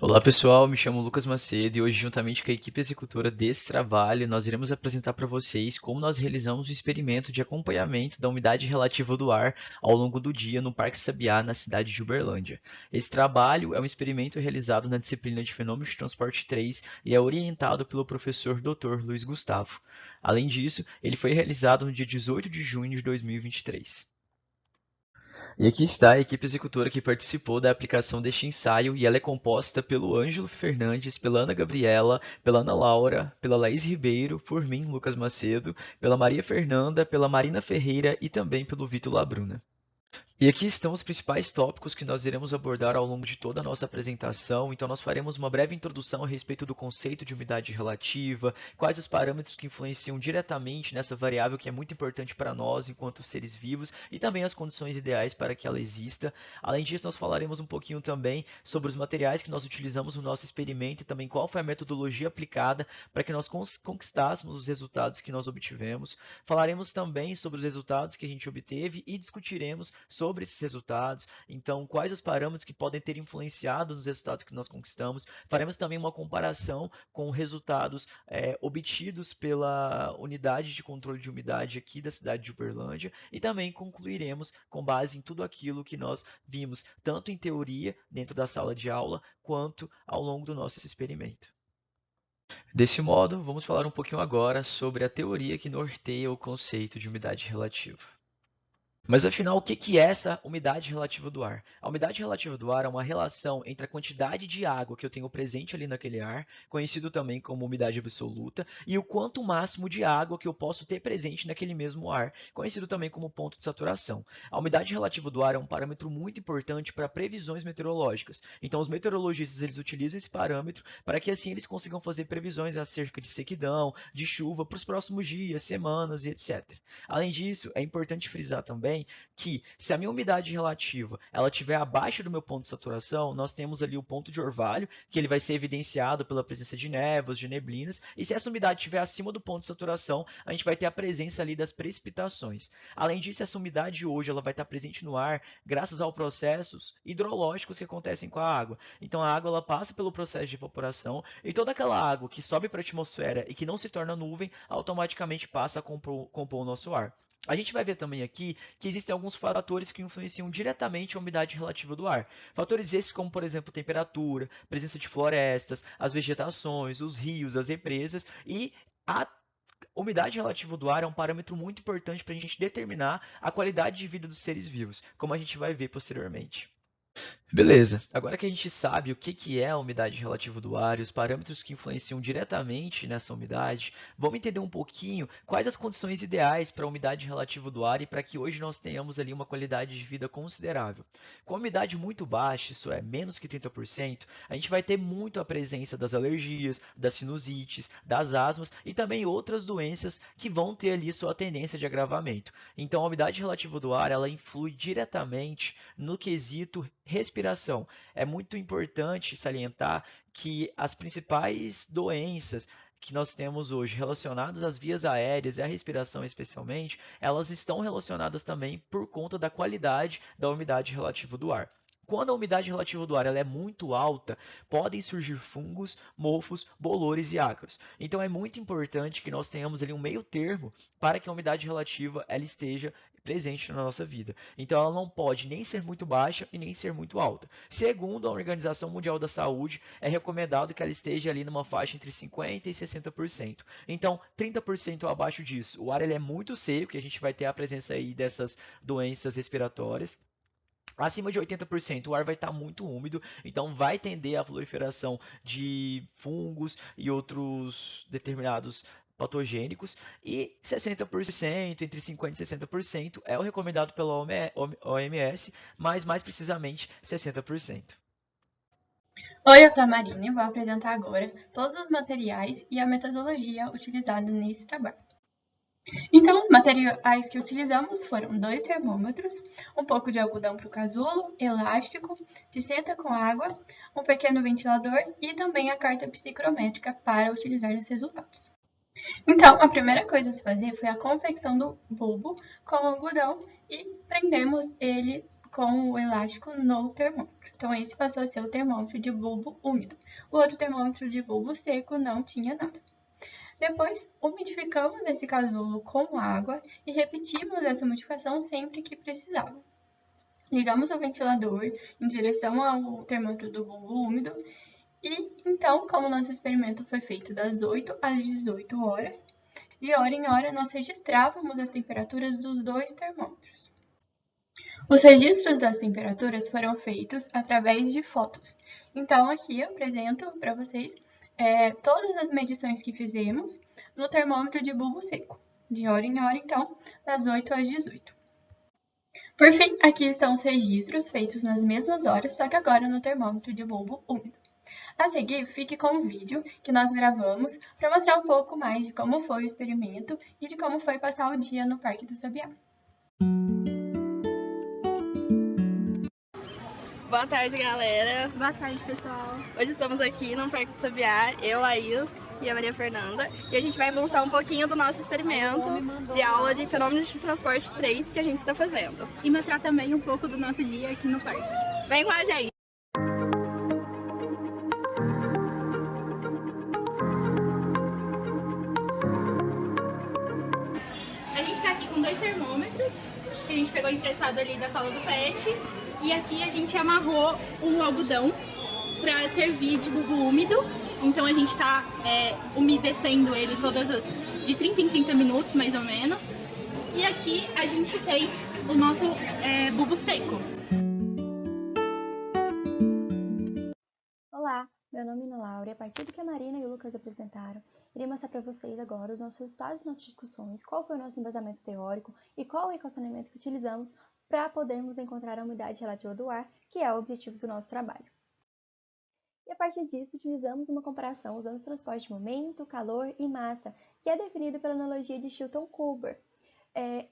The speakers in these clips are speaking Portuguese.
Olá pessoal, me chamo Lucas Macedo e hoje, juntamente com a equipe executora desse trabalho, nós iremos apresentar para vocês como nós realizamos o experimento de acompanhamento da umidade relativa do ar ao longo do dia no Parque Sabiá, na cidade de Uberlândia. Esse trabalho é um experimento realizado na disciplina de Fenômenos de Transporte 3 e é orientado pelo professor Dr. Luiz Gustavo. Além disso, ele foi realizado no dia 18 de junho de 2023. E aqui está a equipe executora que participou da aplicação deste ensaio e ela é composta pelo Ângelo Fernandes, pela Ana Gabriela, pela Ana Laura, pela Laís Ribeiro, por mim, Lucas Macedo, pela Maria Fernanda, pela Marina Ferreira e também pelo Vitor Labruna. E aqui estão os principais tópicos que nós iremos abordar ao longo de toda a nossa apresentação. Então, nós faremos uma breve introdução a respeito do conceito de umidade relativa, quais os parâmetros que influenciam diretamente nessa variável que é muito importante para nós enquanto seres vivos e também as condições ideais para que ela exista. Além disso, nós falaremos um pouquinho também sobre os materiais que nós utilizamos no nosso experimento e também qual foi a metodologia aplicada para que nós conquistássemos os resultados que nós obtivemos. Falaremos também sobre os resultados que a gente obteve e discutiremos sobre esses resultados, então quais os parâmetros que podem ter influenciado nos resultados que nós conquistamos. Faremos também uma comparação com resultados obtidos pela unidade de controle de umidade aqui da cidade de Uberlândia e também concluiremos com base em tudo aquilo que nós vimos, tanto em teoria dentro da sala de aula, quanto ao longo do nosso experimento. Desse modo, vamos falar um pouquinho agora sobre a teoria que norteia o conceito de umidade relativa. Mas afinal, o que é essa umidade relativa do ar? A umidade relativa do ar é uma relação entre a quantidade de água que eu tenho presente ali naquele ar, conhecido também como umidade absoluta, e o quanto máximo de água que eu posso ter presente naquele mesmo ar, conhecido também como ponto de saturação. A umidade relativa do ar é um parâmetro muito importante para previsões meteorológicas. Então, os meteorologistas eles utilizam esse parâmetro para que assim eles consigam fazer previsões acerca de sequidão, de chuva para os próximos dias, semanas e etc. Além disso, é importante frisar também que se a minha umidade relativa ela estiver abaixo do meu ponto de saturação, nós temos ali o ponto de orvalho, que ele vai ser evidenciado pela presença de névoas, de neblinas, e se essa umidade estiver acima do ponto de saturação, a gente vai ter a presença ali das precipitações. Além disso, essa umidade hoje ela vai estar presente no ar graças aos processos hidrológicos que acontecem com a água. Então a água ela passa pelo processo de evaporação e toda aquela água que sobe para a atmosfera e que não se torna nuvem, automaticamente passa a compor o nosso ar. A gente vai ver também aqui que existem alguns fatores que influenciam diretamente a umidade relativa do ar. Fatores esses como, por exemplo, temperatura, presença de florestas, as vegetações, os rios, as represas e a umidade relativa do ar é um parâmetro muito importante para a gente determinar a qualidade de vida dos seres vivos, como a gente vai ver posteriormente. Beleza, agora que a gente sabe o que é a umidade relativa do ar e os parâmetros que influenciam diretamente nessa umidade, vamos entender um pouquinho quais as condições ideais para a umidade relativa do ar e para que hoje nós tenhamos ali uma qualidade de vida considerável. Com a umidade muito baixa, isso é menos que 30%, a gente vai ter muito a presença das alergias, das sinusites, das asmas e também outras doenças que vão ter ali sua tendência de agravamento. Então, a umidade relativa do ar, ela influi diretamente no quesito respiração. É muito importante salientar que as principais doenças que nós temos hoje relacionadas às vias aéreas e à respiração especialmente, elas estão relacionadas também por conta da qualidade da umidade relativa do ar. Quando a umidade relativa do ar ela é muito alta, podem surgir fungos, mofos, bolores e ácaros. Então é muito importante que nós tenhamos ali um meio termo para que a umidade relativa ela esteja presente na nossa vida. Então ela não pode nem ser muito baixa e nem ser muito alta. Segundo a Organização Mundial da Saúde, é recomendado que ela esteja ali numa faixa entre 50% e 60%. Então, 30% abaixo disso, o ar ele é muito seco, que a gente vai ter a presença aí dessas doenças respiratórias. Acima de 80%, o ar vai estar muito úmido, então vai tender à proliferação de fungos e outros determinados patogênicos. E 60%, entre 50% e 60%, é o recomendado pela OMS, mas mais precisamente 60%. Oi, eu sou a Marina e vou apresentar agora todos os materiais e a metodologia utilizada nesse trabalho. Então, os materiais que utilizamos foram 2 termômetros, um pouco de algodão para o casulo, elástico, pipeta com água, um pequeno ventilador e também a carta psicrométrica para utilizar nos resultados. Então, a primeira coisa a se fazer foi a confecção do bulbo com algodão e prendemos ele com o elástico no termômetro. Então, esse passou a ser o termômetro de bulbo úmido. O outro termômetro de bulbo seco não tinha nada. Depois, umidificamos esse casulo com água e repetimos essa modificação sempre que precisava. Ligamos o ventilador em direção ao termômetro do bulbo úmido e, então, como nosso experimento foi feito das 8 às 18 horas, de hora em hora nós registrávamos as temperaturas dos dois termômetros. Os registros das temperaturas foram feitos através de fotos. Então, aqui eu apresento para vocês todas as medições que fizemos no termômetro de bulbo seco, de hora em hora, então, das 8 às 18. Por fim, aqui estão os registros feitos nas mesmas horas, só que agora no termômetro de bulbo úmido. A seguir, fique com o vídeo que nós gravamos para mostrar um pouco mais de como foi o experimento e de como foi passar o dia no Parque do Sabiá. Boa tarde, galera. Boa tarde, pessoal. Hoje estamos aqui no Parque do Sabiá, eu, a Is e a Maria Fernanda, e a gente vai mostrar um pouquinho do nosso experimento de aula de fenômenos de transporte 3 que a gente está fazendo. E mostrar também um pouco do nosso dia aqui no parque. Vem com a gente! A gente está aqui com 2 termômetros, que a gente pegou emprestado ali da sala do PET. E aqui a gente amarrou um algodão para servir de bulbo úmido. Então a gente está umedecendo ele de 30 em 30 minutos, mais ou menos. E aqui a gente tem o nosso bulbo seco. Olá, meu nome é Laura e a partir do que a Marina e o Lucas apresentaram, irei mostrar para vocês agora os nossos resultados das nossas discussões, qual foi o nosso embasamento teórico e qual o equacionamento que utilizamos para podermos encontrar a umidade relativa do ar, que é o objetivo do nosso trabalho. E a partir disso, utilizamos uma comparação usando os transportes de momento, calor e massa, que é definida pela analogia de Chilton-Coulomb.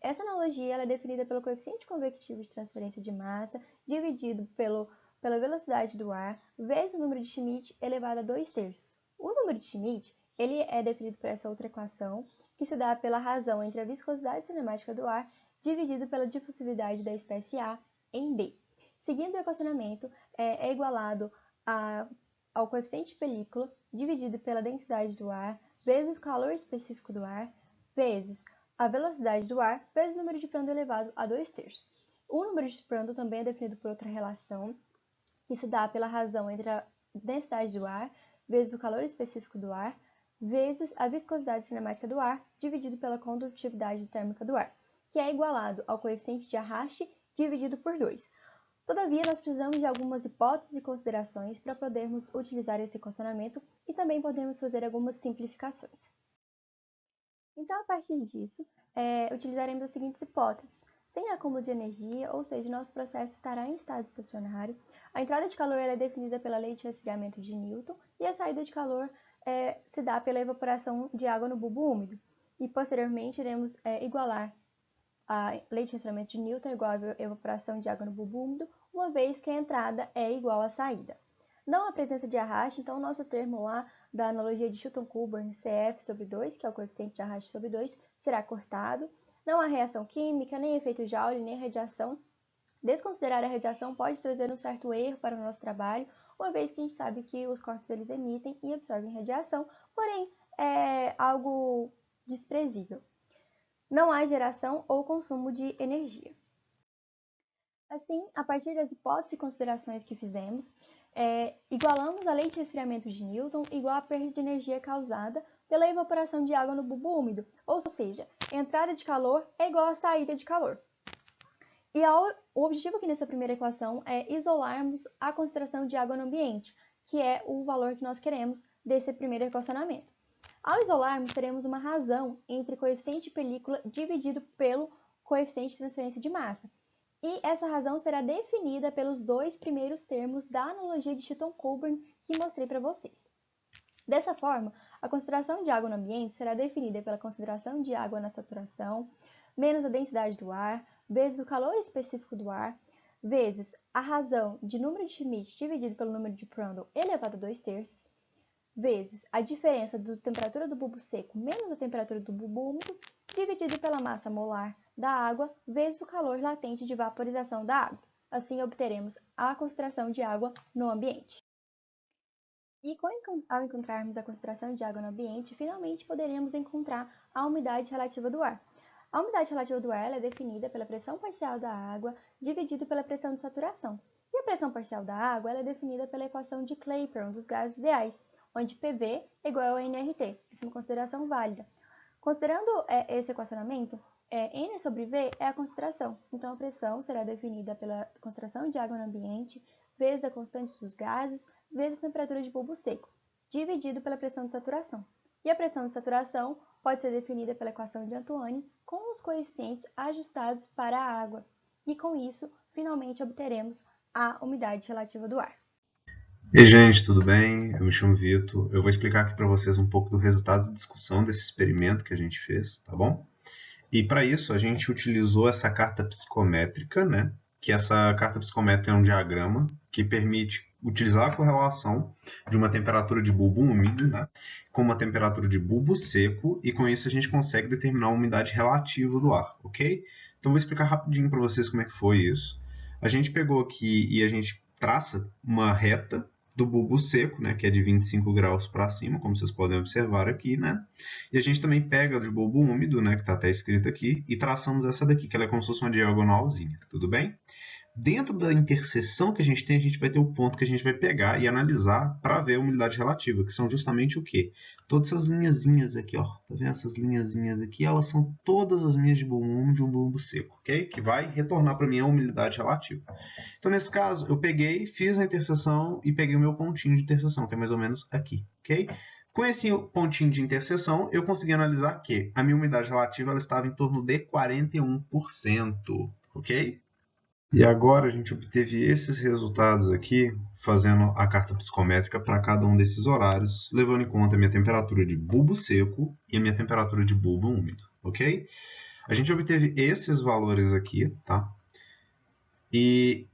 Essa analogia ela é definida pelo coeficiente convectivo de transferência de massa dividido pela velocidade do ar vezes o número de Schmidt elevado a 2/3. O número de Schmidt ele é definido por essa outra equação, que se dá pela razão entre a viscosidade cinemática do ar dividido pela difusividade da espécie A em B. Seguindo o equacionamento, é igualado ao coeficiente de película dividido pela densidade do ar vezes o calor específico do ar vezes a velocidade do ar vezes o número de Prandtl elevado a 2/3. O número de Prandtl também é definido por outra relação, que se dá pela razão entre a densidade do ar vezes o calor específico do ar vezes a viscosidade cinemática do ar dividido pela condutividade térmica do ar, que é igualado ao coeficiente de arraste dividido por 2. Todavia, nós precisamos de algumas hipóteses e considerações para podermos utilizar esse equacionamento e também podemos fazer algumas simplificações. Então, a partir disso, utilizaremos as seguintes hipóteses. Sem acúmulo de energia, ou seja, nosso processo estará em estado estacionário. A entrada de calor é definida pela lei de resfriamento de Newton e a saída de calor se dá pela evaporação de água no bulbo úmido. E, posteriormente, iremos igualar a lei de resfriamento de Newton é igual à evaporação de água no bulbo úmido, uma vez que a entrada é igual à saída. Não há presença de arraste, então o nosso termo lá da analogia de Chilton-Coulomb, CF/2, que é o coeficiente de arraste sobre 2, será cortado. Não há reação química, nem efeito Joule, nem radiação. Desconsiderar a radiação pode trazer um certo erro para o nosso trabalho, uma vez que a gente sabe que os corpos eles emitem e absorvem radiação, porém é algo desprezível. Não há geração ou consumo de energia. Assim, a partir das hipóteses e considerações que fizemos, igualamos a lei de resfriamento de Newton igual à perda de energia causada pela evaporação de água no bulbo úmido, ou seja, entrada de calor é igual à saída de calor. E o objetivo aqui nessa primeira equação é isolarmos a concentração de água no ambiente, que é o valor que nós queremos desse primeiro equacionamento. Ao isolarmos, teremos uma razão entre coeficiente de película dividido pelo coeficiente de transferência de massa. E essa razão será definida pelos 2 primeiros termos da analogia de Chilton-Coulomb que mostrei para vocês. Dessa forma, a concentração de água no ambiente será definida pela concentração de água na saturação, menos a densidade do ar, vezes o calor específico do ar, vezes a razão de número de Schmidt dividido pelo número de Prandtl elevado a 2/3, vezes a diferença da temperatura do bulbo seco menos a temperatura do bulbo úmido, dividido pela massa molar da água, vezes o calor latente de vaporização da água. assim obteremos a concentração de água no ambiente. E ao encontrarmos a concentração de água no ambiente, finalmente poderemos encontrar a umidade relativa do ar. A umidade relativa do ar é definida pela pressão parcial da água dividido pela pressão de saturação. E a pressão parcial da água é definida pela equação de Clapeyron dos gases ideais, onde PV é igual a nRT. Essa é uma consideração válida. Considerando esse equacionamento, N sobre V é a concentração. Então, a pressão será definida pela concentração de água no ambiente, vezes a constante dos gases, vezes a temperatura de bulbo seco, dividido pela pressão de saturação. E a pressão de saturação pode ser definida pela equação de Antoine com os coeficientes ajustados para a água. E com isso, finalmente obteremos a umidade relativa do ar. Ei, gente, tudo bem? Eu me chamo Vitor. Eu vou explicar aqui para vocês um pouco do resultado de discussão desse experimento que a gente fez, tá bom? E para isso, a gente utilizou essa carta psicométrica, né? Que essa carta psicométrica é um diagrama que permite utilizar a correlação de uma temperatura de bulbo úmido, né, com uma temperatura de bulbo seco, e com isso a gente consegue determinar a umidade relativa do ar, ok? Então vou explicar rapidinho para vocês como é que foi isso. A gente pegou aqui e a gente traça uma reta do bulbo seco, né, que é de 25 graus para cima, como vocês podem observar aqui, né? E a gente também pega de bulbo úmido, né, que está até escrito aqui, e traçamos essa daqui, que ela é como se fosse uma diagonalzinha, tudo bem? Dentro da interseção que a gente tem, a gente vai ter o ponto que a gente vai pegar e analisar para ver a umidade relativa, que são justamente o quê? Todas essas linhazinhas aqui, ó. Tá vendo essas linhazinhas aqui? Elas são todas as linhas de bulbo úmido de um bulbo seco, ok? Que vai retornar para mim a umidade relativa. Então, nesse caso, eu peguei, fiz a interseção e peguei o meu pontinho de interseção, que é mais ou menos aqui, ok? Com esse pontinho de interseção, eu consegui analisar que a minha umidade relativa ela estava em torno de 41%, ok? E agora a gente obteve esses resultados aqui, fazendo a carta psicométrica para cada um desses horários, levando em conta a minha temperatura de bulbo seco e a minha temperatura de bulbo úmido, ok? A gente obteve esses valores aqui, tá? E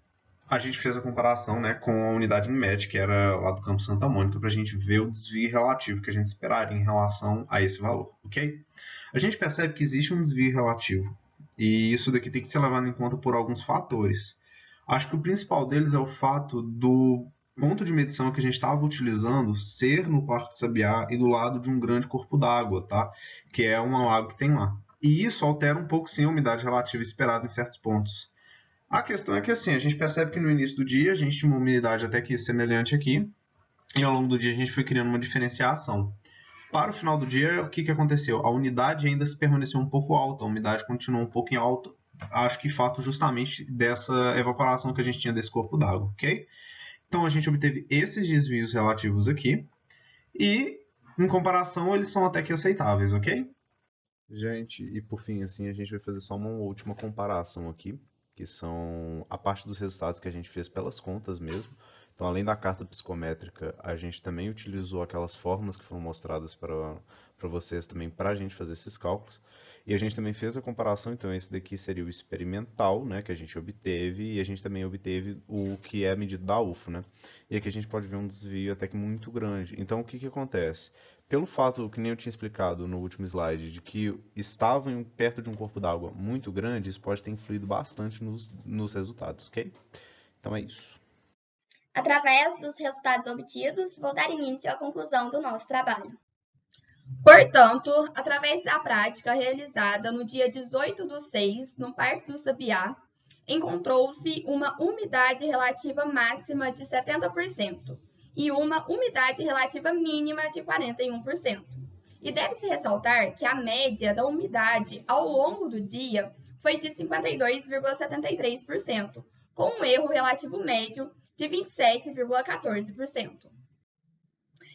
a gente fez a comparação, né, com a unidade MED, que era lá do Campo Santa Mônica, para a gente ver o desvio relativo que a gente esperaria em relação a esse valor, ok? A gente percebe que existe um desvio relativo. E isso daqui tem que ser levado em conta por alguns fatores. Acho que o principal deles é o fato do ponto de medição que a gente estava utilizando ser no Parque do Sabiá e do lado de um grande corpo d'água, tá? Que é um lago que tem lá. E isso altera um pouco sim a umidade relativa esperada em certos pontos. A questão é que assim, a gente percebe que no início do dia a gente tinha uma umidade até que semelhante aqui, e ao longo do dia a gente foi criando uma diferenciação. Para o final do dia, o que aconteceu? A umidade ainda se permaneceu um pouco alta, a umidade continuou um pouco em alta, acho que fato justamente dessa evaporação que a gente tinha desse corpo d'água, ok? Então a gente obteve esses desvios relativos aqui, e em comparação eles são até que aceitáveis, ok? Gente, e por fim, assim, a gente vai fazer só uma última comparação aqui, que são a parte dos resultados que a gente fez pelas contas mesmo. Então, além da carta psicométrica, a gente também utilizou aquelas fórmulas que foram mostradas para vocês também para a gente fazer esses cálculos. E a gente também fez a comparação, então esse daqui seria o experimental, né, que a gente obteve, e a gente também obteve o que é a medida da UFO, né? E aqui a gente pode ver um desvio até que muito grande. Então, o que acontece? Pelo fato, que nem eu tinha explicado no último slide, de que estavam perto de um corpo d'água muito grande, isso pode ter influído bastante nos resultados, ok? Então é isso. Através dos resultados obtidos, vou dar início à conclusão do nosso trabalho. Portanto, através da prática realizada no dia 18/6, no Parque do Sabiá, encontrou-se uma umidade relativa máxima de 70% e uma umidade relativa mínima de 41%. E deve-se ressaltar que a média da umidade ao longo do dia foi de 52,73%, com um erro relativo médio de 27,14%.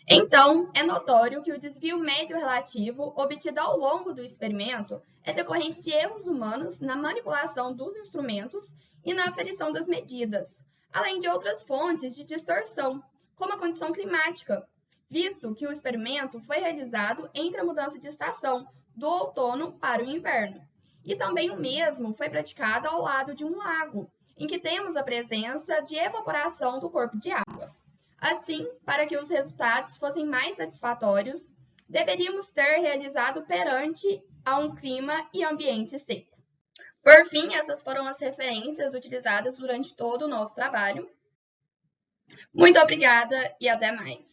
Então, é notório que o desvio médio relativo obtido ao longo do experimento é decorrente de erros humanos na manipulação dos instrumentos e na aferição das medidas, além de outras fontes de distorção, como a condição climática, visto que o experimento foi realizado entre a mudança de estação do outono para o inverno. E também o mesmo foi praticado ao lado de um lago, em que temos a presença de evaporação do corpo de água. Assim, para que os resultados fossem mais satisfatórios, deveríamos ter realizado perante a um clima e ambiente seco. Por fim, essas foram as referências utilizadas durante todo o nosso trabalho. Muito obrigada e até mais!